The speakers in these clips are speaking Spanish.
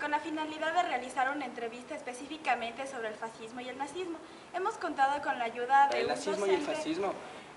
con la finalidad de realizar una entrevista específicamente sobre el fascismo y el nazismo. Hemos contado con la ayuda de El un nazismo y el docente. fascismo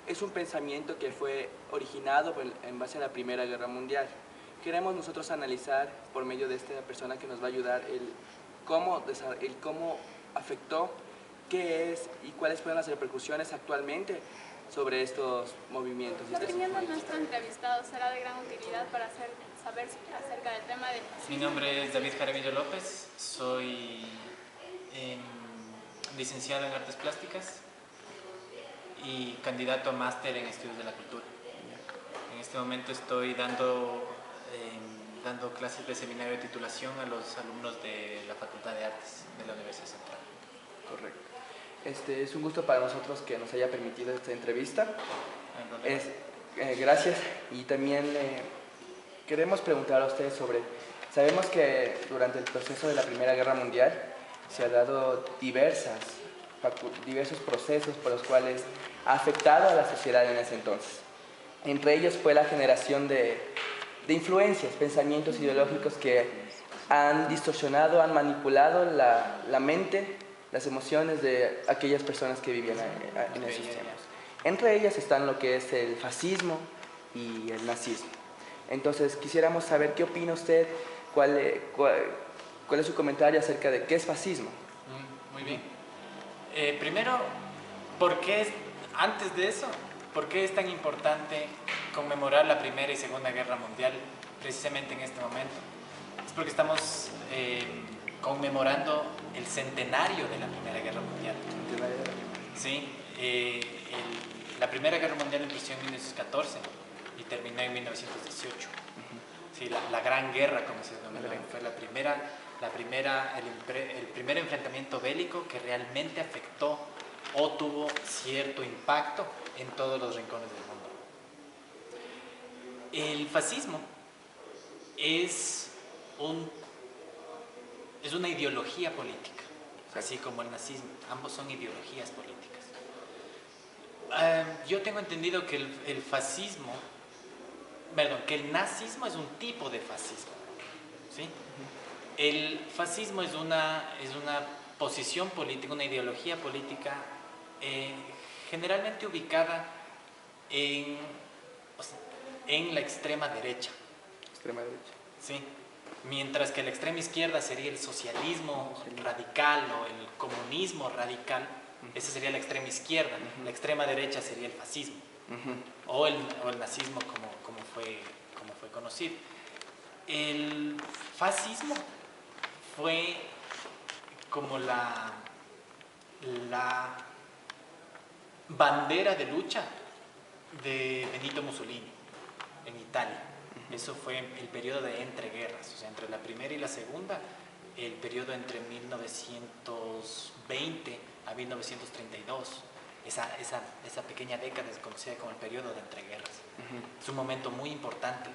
es un pensamiento que fue originado en base a la Primera Guerra Mundial. Queremos nosotros analizar por medio de esta persona que nos va a ayudar el cómo afectó, qué es y cuáles fueron las repercusiones actualmente sobre estos movimientos. La opinión de nuestro entrevistado será de gran utilidad para saber acerca del tema del fascismo. Mi nombre es David Jaramillo López, soy licenciado en Artes Plásticas y candidato a máster en Estudios de la Cultura. En este momento estoy dando clases de seminario de titulación a los alumnos de la Facultad de Artes de la Universidad Central. Correcto. Es un gusto para nosotros que nos haya permitido esta entrevista. Gracias. Y también queremos preguntar a ustedes sobre... Sabemos que durante el proceso de la Primera Guerra Mundial se ha dado diversos procesos por los cuales ha afectado a la sociedad en ese entonces. Entre ellos fue la generación de influencias, pensamientos ideológicos que han distorsionado, han manipulado la mente, las emociones de aquellas personas que vivían en esos tiempos. Entre ellas están lo que es el fascismo y el nazismo. Entonces quisiéramos saber qué opina usted, cuál es su comentario acerca de qué es fascismo. Muy bien. Primero, antes de eso, ¿por qué es tan importante conmemorar la Primera y Segunda Guerra Mundial precisamente en este momento? Es porque estamos conmemorando el centenario de la Primera Guerra Mundial. Sí, la Primera Guerra Mundial empezó en 1914 y terminó en 1918. Sí, la Gran Guerra, como se denomina, fue el primer enfrentamiento bélico que realmente afectó o tuvo cierto impacto en todos los rincones del mundo. El fascismo es una ideología política, así como el nazismo. Ambos son ideologías políticas. Yo tengo entendido que que el nazismo es un tipo de fascismo, ¿sí? El fascismo es una posición política, una ideología política generalmente ubicada en la extrema derecha. Extrema derecha. Sí. Mientras que la extrema izquierda sería el socialismo radical o el comunismo radical, esa sería la extrema izquierda. La extrema derecha sería el fascismo o el nazismo como fue conocido. El fascismo fue como la bandera de lucha de Benito Mussolini en Italia. Eso fue el periodo de entreguerras, o sea, entre la primera y la segunda, el periodo entre 1920 a 1932. Esa pequeña década es conocida como el periodo de entreguerras. Es un momento muy importante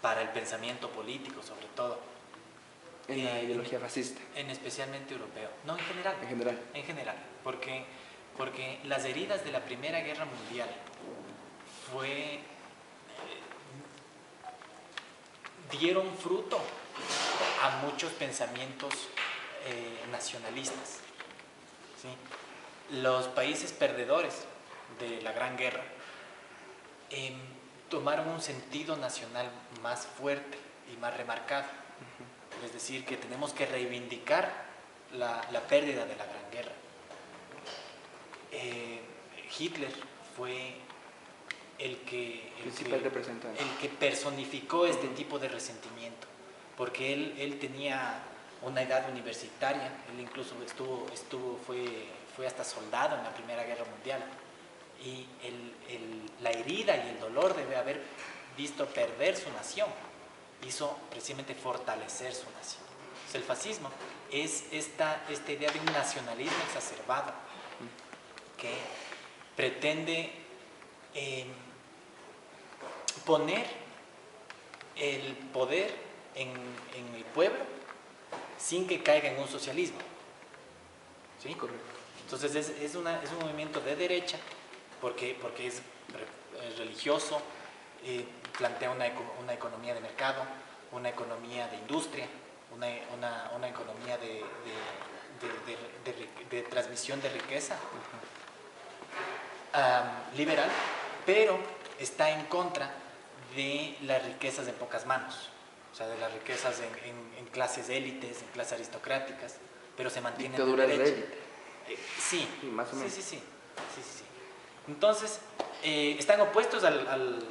para el pensamiento político, sobre todo. En la ideología fascista. Especialmente europeo. No, en general. En general. En general, porque las heridas de la Primera Guerra Mundial dieron fruto a muchos pensamientos nacionalistas, ¿sí? Los países perdedores de la Gran Guerra tomaron un sentido nacional más fuerte y más remarcado. Es decir, que tenemos que reivindicar la pérdida de la Gran Guerra. Hitler fue el que personificó este tipo de resentimiento, porque él tenía una edad universitaria, él incluso fue hasta soldado en la Primera Guerra Mundial, y la herida y el dolor de haber visto perder su nación hizo precisamente fortalecer su nación. Entonces, el fascismo es esta idea de un nacionalismo exacerbado que pretende poner el poder en el pueblo sin que caiga en un socialismo. ¿Sí? Correcto. Entonces es un movimiento de derecha porque es religioso, plantea una economía de mercado, una economía de industria, una economía de transmisión de riqueza liberal, pero está en contra de las riquezas en pocas manos, o sea, de las riquezas en clases élites, en clases aristocráticas, pero se mantienen Dictaduras de de derecha. élite. Sí, Sí, más o menos. sí. Entonces, están opuestos al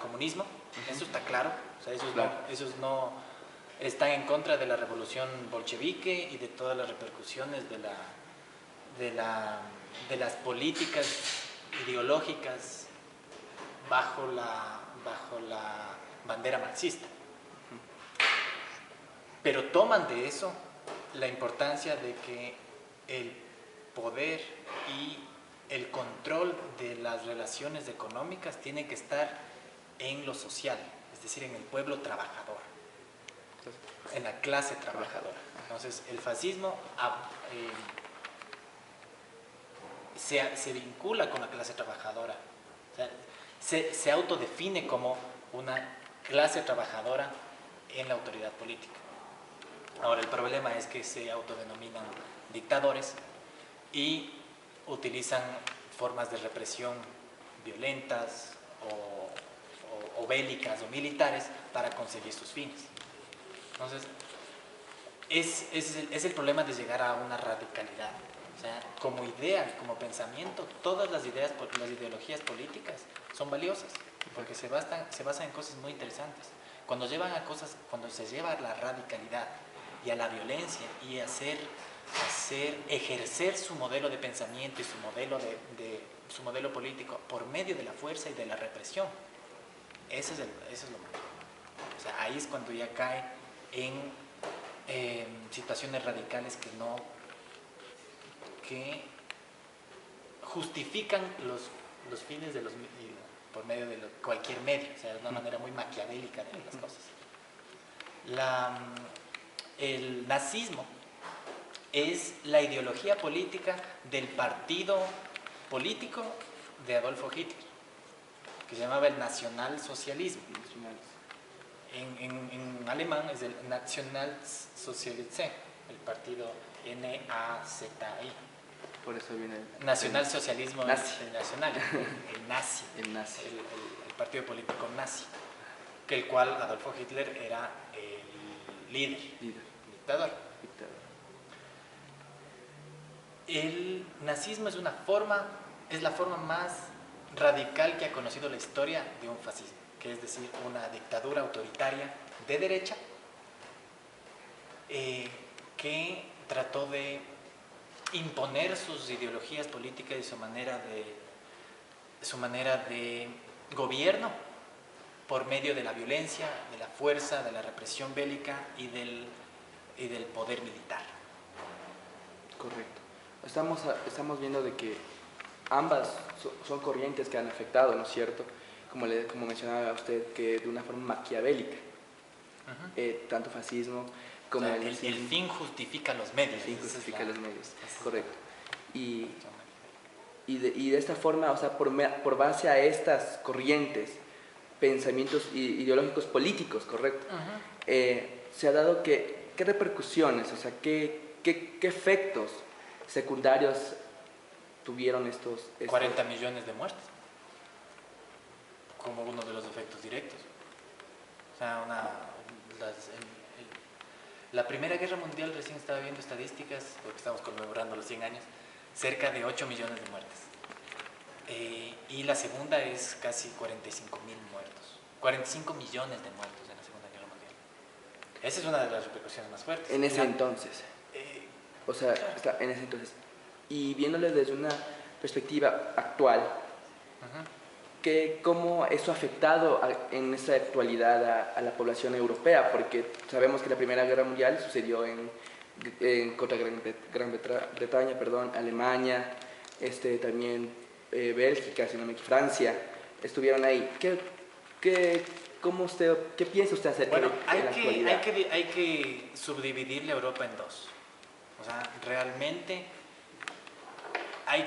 comunismo, eso está claro, o sea, esos no están en contra de la revolución bolchevique y de todas las repercusiones de las políticas ideológicas bajo la bandera marxista. Pero toman de eso la importancia de que el poder y el control de las relaciones económicas tiene que estar en lo social, es decir, en el pueblo trabajador, en la clase trabajadora. Entonces, el fascismo se vincula con la clase trabajadora, o sea, se autodefine como una clase trabajadora en la autoridad política. Ahora, el problema es que se autodenominan dictadores y utilizan formas de represión violentas o bélicas o militares para conseguir sus fines. Entonces, es el problema de llegar a una radicalidad. O sea, como idea, como pensamiento, todas las ideologías políticas son valiosas porque se basan en cosas muy interesantes. Cuando se lleva a la radicalidad y a la violencia y ejercer su modelo de pensamiento y su modelo político por medio de la fuerza y de la represión, eso es lo malo. O sea, ahí es cuando ya cae en situaciones radicales que justifican los fines por medio de cualquier medio, o sea, de una manera muy maquiavélica de las cosas. El nazismo es la ideología política del partido político de Adolfo Hitler, que se llamaba el nacionalsocialismo. En alemán es el Nationalsozialistische, el partido NAZI. Por eso viene el Nacionalsocialismo nazi. internacional, el nazi, El nazi. el partido político nazi, que el cual Adolfo Hitler era el líder. Dictador. El nazismo es la forma más radical que ha conocido la historia de un fascismo, que es decir, una dictadura autoritaria de derecha que trató de imponer sus ideologías políticas y su manera de gobierno por medio de la violencia, de la fuerza, de la represión bélica y del poder militar. Correcto. Estamos viendo de que ambas son corrientes que han afectado, ¿no es cierto? Como mencionaba usted, que de una forma maquiavélica, tanto fascismo como o sea, el nazismo. el fin justifica los medios. El fin justifica los medios, correcto. Y de esta forma, o sea, por base a estas corrientes, pensamientos ideológicos políticos, correcto, se ha dado ¿qué repercusiones, o sea, qué efectos secundarios tuvieron estos 40 millones de muertes como uno de los efectos directos. O sea, la Primera Guerra Mundial, recién estaba viendo estadísticas, porque estamos conmemorando los 100 años, cerca de 8 millones de muertes. Y la segunda es casi 45.000 muertos. 45 millones de muertos en la Segunda Guerra Mundial. Esa es una de las repercusiones más fuertes. En ese entonces. O sea, en ese entonces. Y viéndole desde una perspectiva actual, ¿cómo eso ha afectado en esta actualidad a la población europea? Porque sabemos que la Primera Guerra Mundial sucedió contra Gran Bretaña, Alemania, también Bélgica, si no me equivoco, Francia, estuvieron ahí. ¿Qué piensa usted acerca de la actualidad? Hay que subdividir la Europa en dos. O sea, realmente hay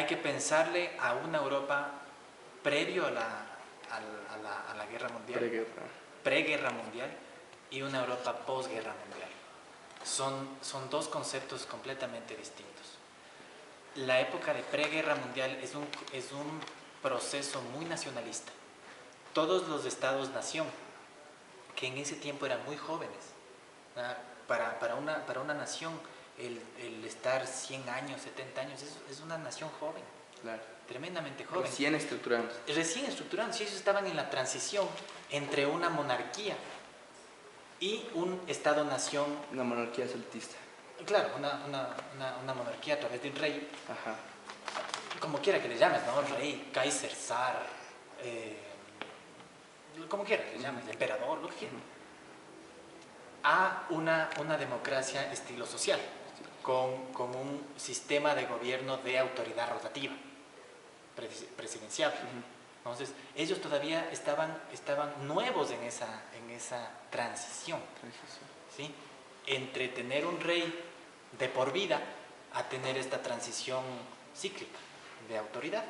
que pensarle a una Europa previo a la Guerra Mundial. preguerra mundial y una Europa posguerra mundial. Son dos conceptos completamente distintos. La época de preguerra mundial es un proceso muy nacionalista. Todos los estados-nación, que en ese tiempo eran muy jóvenes, para una nación, el estar 100 años, 70 años, es una nación joven, Claro. tremendamente joven. Recién estructurando. Recién estructurando, si ellos estaban en la transición entre una monarquía y un estado-nación, Una monarquía absolutista. claro, una monarquía a través de un rey, Ajá. como quiera que le llames, ¿no? Rey, Kaiser, zar, como quiera que le llames, emperador, lo que quiera, a una democracia estilo social, con un sistema de gobierno de autoridad rotativa, presidencial. Entonces, ellos todavía estaban nuevos en esa transición, ¿sí? Entre tener un rey de por vida a tener esta transición cíclica de autoridad.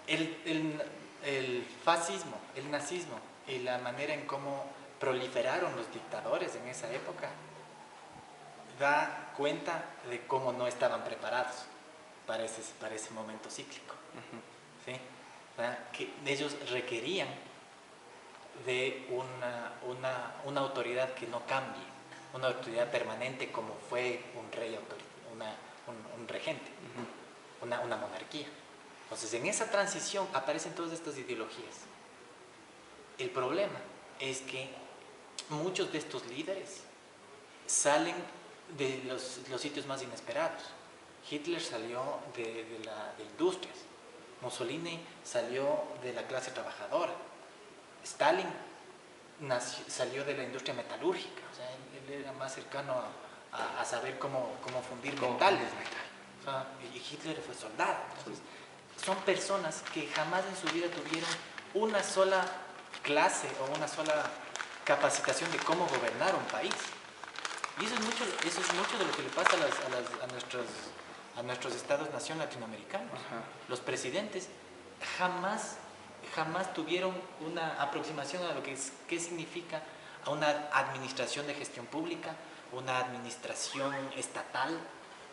El fascismo, el nazismo y la manera en cómo proliferaron los dictadores en esa época da cuenta de cómo no estaban preparados para ese momento cíclico. ¿Sí? Que ellos requerían de una autoridad que no cambie, una autoridad permanente como fue un rey, un regente, una monarquía. Entonces, en esa transición aparecen todas estas ideologías. El problema es que muchos de estos líderes salen de los sitios más inesperados. Hitler salió de industrias, Mussolini salió de la clase trabajadora, Stalin salió de la industria metalúrgica, o sea, él era más cercano a saber cómo fundir metales. O sea, y Hitler fue soldado. Entonces, son personas que jamás en su vida tuvieron una sola clase o una sola capacitación de cómo gobernar un país. Y eso es mucho de lo que le pasa a nuestros estados-nación latinoamericanos. Ajá. Los presidentes jamás tuvieron una aproximación a lo que qué significa a una administración de gestión pública, una administración estatal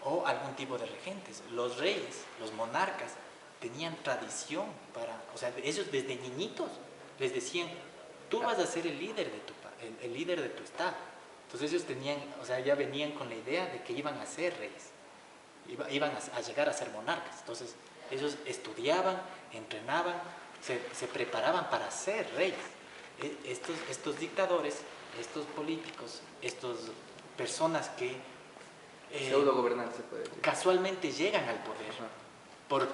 o algún tipo de regentes. Los reyes, los monarcas, tenían tradición o sea, ellos desde niñitos les decían, tú vas a ser el líder de tu estado. Entonces ellos ya venían con la idea de que iban a ser reyes, iban a llegar a ser monarcas. Entonces ellos estudiaban, entrenaban, se preparaban para ser reyes. Estos dictadores, estos políticos, estas personas que Pseudo gobernantes se puede decir. casualmente llegan al poder, Ajá. por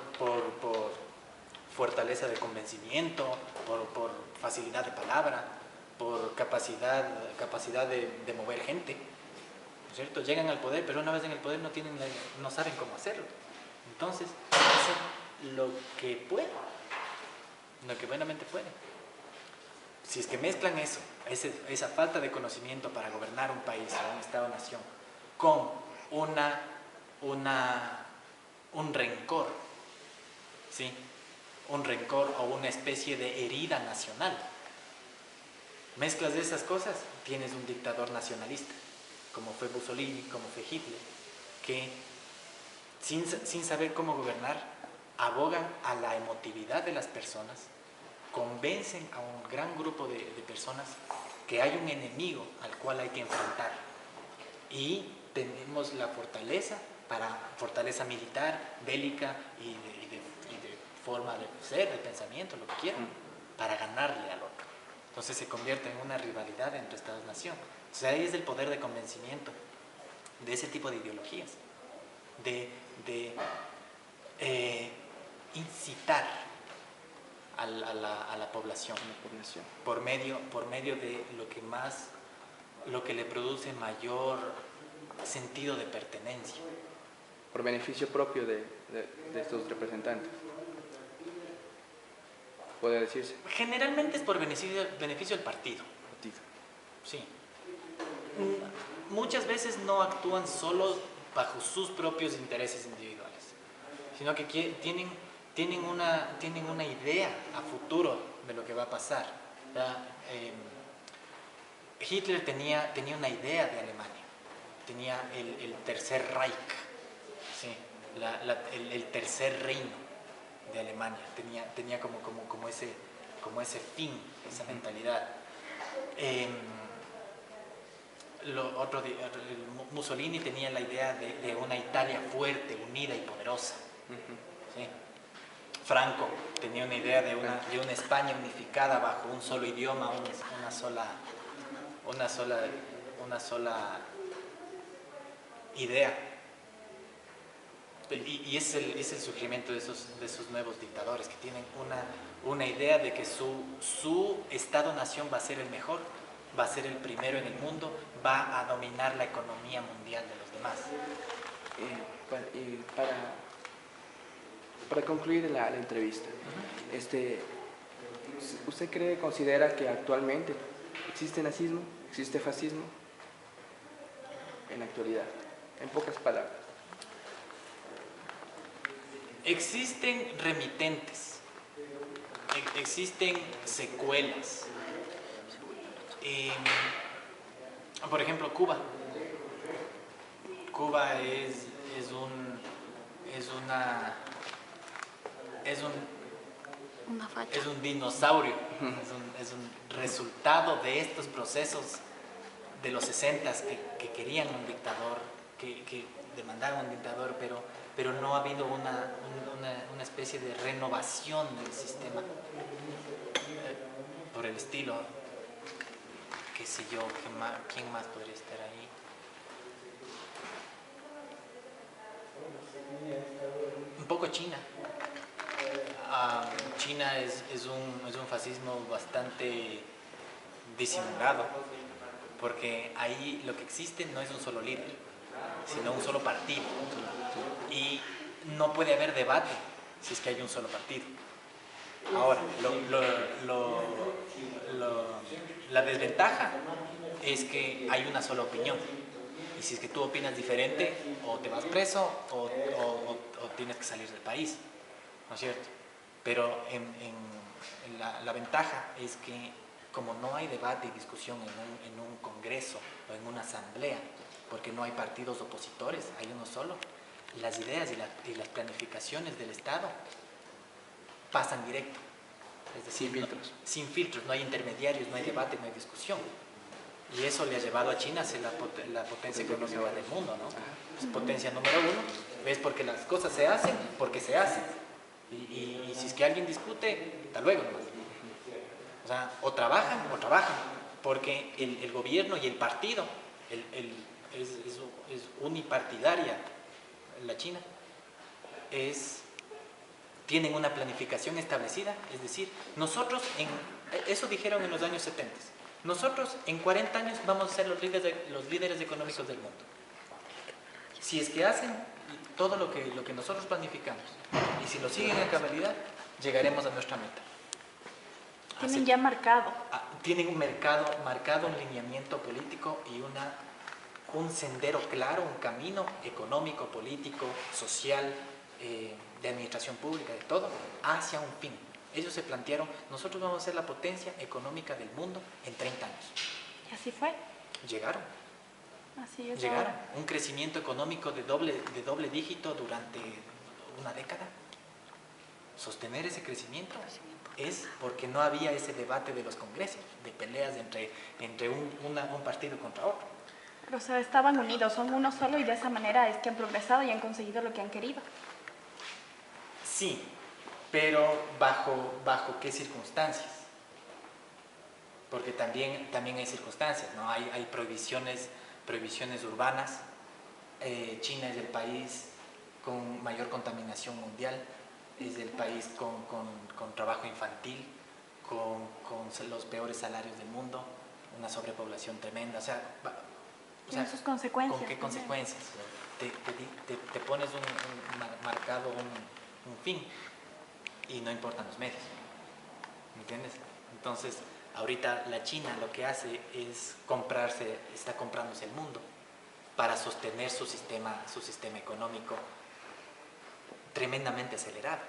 fortaleza de convencimiento, por facilidad de palabra, por capacidad de mover gente, ¿no es cierto? Llegan al poder, pero una vez en el poder no saben cómo hacerlo. Entonces, hacen lo que pueden, lo que buenamente pueden. Si es que mezclan esa falta de conocimiento para gobernar un país o un estado-nación con un rencor, ¿sí? Un rencor o una especie de herida nacional. Mezclas de esas cosas, tienes un dictador nacionalista, como fue Mussolini, como fue Hitler, que sin saber cómo gobernar, abogan a la emotividad de las personas, convencen a un gran grupo de personas que hay un enemigo al cual hay que enfrentar. Y tenemos la fortaleza militar, bélica y de forma de ser, de pensamiento, lo que quieran, para ganarle al otro. Entonces se convierte en una rivalidad entre estados-nación. O sea, ahí es el poder de convencimiento de ese tipo de ideologías, de incitar a la población por medio de lo que le produce mayor sentido de pertenencia. Por beneficio propio de estos representantes, puede decirse. Generalmente es por beneficio del partido. Sí. Muchas veces no actúan solo bajo sus propios intereses individuales, sino que tienen una idea a futuro de lo que va a pasar Ya, Hitler tenía una idea de Alemania, tenía el Tercer Reich, ¿sí? El tercer reino de Alemania, tenía como ese fin, esa mentalidad. Mussolini tenía la idea de una Italia fuerte, unida y poderosa. ¿Sí? Franco tenía una idea de una España unificada bajo un solo idioma, una sola idea. Y es el surgimiento de esos nuevos dictadores que tienen una idea de que su Estado-nación va a ser el mejor, va a ser el primero en el mundo, va a dominar la economía mundial de los demás. Para concluir la entrevista, ¿usted considera que actualmente existe nazismo, existe fascismo en la actualidad? En pocas palabras. Existen remitentes, existen secuelas. Por ejemplo, Cuba. Cuba es un dinosaurio, es un resultado de estos procesos de los 60s que querían un dictador, que demandaban un dictador, pero no ha habido una especie de renovación del sistema por el estilo, qué sé yo, ¿quién más podría estar ahí? Un poco China. China es un fascismo bastante disimulado, porque ahí lo que existe no es un solo líder, sino un solo partido. Y no puede haber debate si es que hay un solo partido. Ahora, la desventaja es que hay una sola opinión. Y si es que tú opinas diferente, o te vas preso o tienes que salir del país, ¿no es cierto? Pero la ventaja es que como no hay debate y discusión en un congreso o en una asamblea, porque no hay partidos opositores, hay uno solo, las ideas y las planificaciones del Estado pasan directo. Es decir, sin filtros, no hay intermediarios, no hay debate, no hay discusión. Y eso le ha llevado a China a ser la potencia económica del mundo, ¿no? Es potencia número uno, es porque las cosas se hacen, porque se hacen. Y si es que alguien discute, hasta luego nomás. O sea, o trabajan, porque el gobierno y el partido es unipartidaria. La China tienen una planificación establecida, es decir, nosotros, eso dijeron en los años 70, nosotros en 40 años vamos a ser los líderes económicos del mundo. Si es que hacen todo lo que nosotros planificamos y si lo siguen a cabalidad, llegaremos a nuestra meta. Tienen ya marcado. Tienen un marcado, un lineamiento político y un sendero claro, un camino económico, político, social, de administración pública, de todo, hacia un fin. Ellos se plantearon, nosotros vamos a ser la potencia económica del mundo en 30 años. Y así fue. Llegaron. Así es. Llegaron. Un crecimiento económico de doble dígito durante una década. Sostener ese crecimiento es porque no había ese debate de los congresos, de peleas entre un partido contra otro. O sea, estaban unidos, son uno solo y de esa manera es que han progresado y han conseguido lo que han querido. Sí, pero ¿bajo qué circunstancias? Porque también hay circunstancias, ¿no? Hay prohibiciones urbanas. China es el país con mayor contaminación mundial, es el país con trabajo infantil, con los peores salarios del mundo, una sobrepoblación tremenda. O sea, Tiene sus consecuencias. ¿con qué consecuencias? Te pones marcado un fin y no importan los medios, ¿me entiendes? Entonces, ahorita la China lo que hace es está comprándose el mundo para sostener su sistema económico tremendamente acelerado.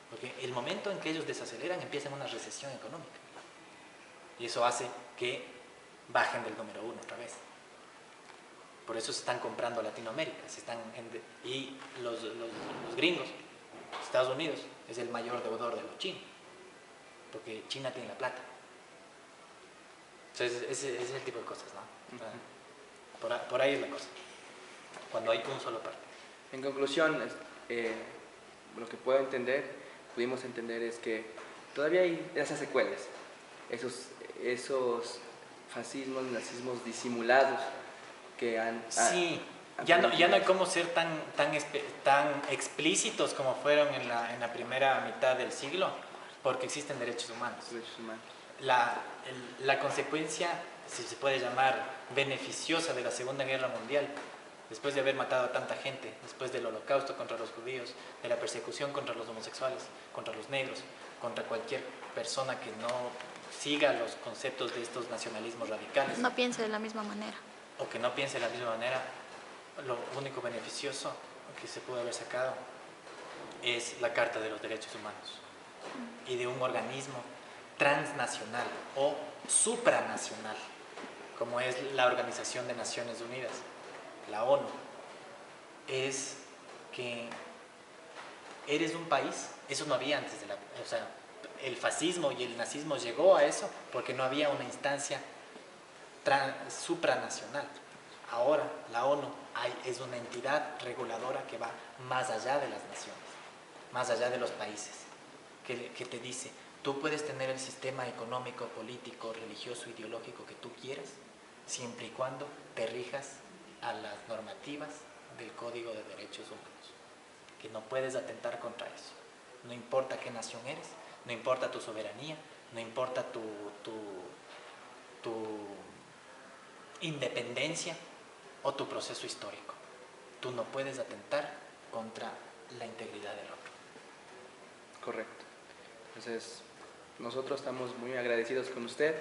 Porque el momento en que ellos desaceleran empieza una recesión económica. Y eso hace que bajen del número 1 otra vez. Por eso se están comprando Latinoamérica. Y los gringos, Estados Unidos, es el mayor deudor de los chinos. Porque China tiene la plata. Entonces, ese es el tipo de cosas, ¿no? Por ahí es la cosa. Cuando hay un solo partido. En conclusión, lo que pudimos entender es que todavía hay esas secuelas, esos fascismos, nazismos disimulados que han... Sí, ya no hay cómo ser tan explícitos como fueron en la primera mitad del siglo, porque existen derechos humanos. La consecuencia, si se puede llamar beneficiosa, de la Segunda Guerra Mundial, después de haber matado a tanta gente, después del holocausto contra los judíos, de la persecución contra los homosexuales, contra los negros, contra cualquier persona que no siga los conceptos de estos nacionalismos radicales. No piense de la misma manera. O que no piense de la misma manera, lo único beneficioso que se pudo haber sacado es la Carta de los Derechos Humanos y de un organismo transnacional o supranacional, como es la Organización de Naciones Unidas, la ONU. Es que eres un país, eso no había antes o sea, el fascismo y el nazismo llegó a eso porque no había una instancia supranacional. Ahora la ONU es una entidad reguladora que va más allá de las naciones, más allá de los países, que te dice, tú puedes tener el sistema económico, político, religioso, ideológico que tú quieras, siempre y cuando te rijas a las normativas del Código de Derechos Humanos, que no puedes atentar contra eso. No importa qué nación eres, no importa tu soberanía, no importa tu independencia o tu proceso histórico. Tú no puedes atentar contra la integridad del otro. Correcto. Entonces, nosotros estamos muy agradecidos con usted.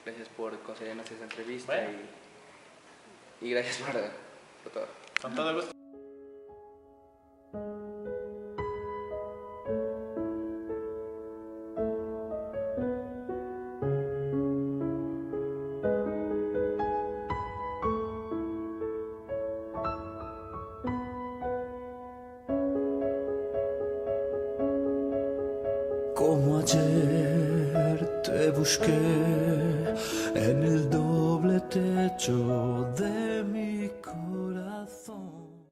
Gracias por concedernos esta entrevista. Bueno. Y gracias por todo. Con todo gusto. Como ayer te busqué en el doble techo de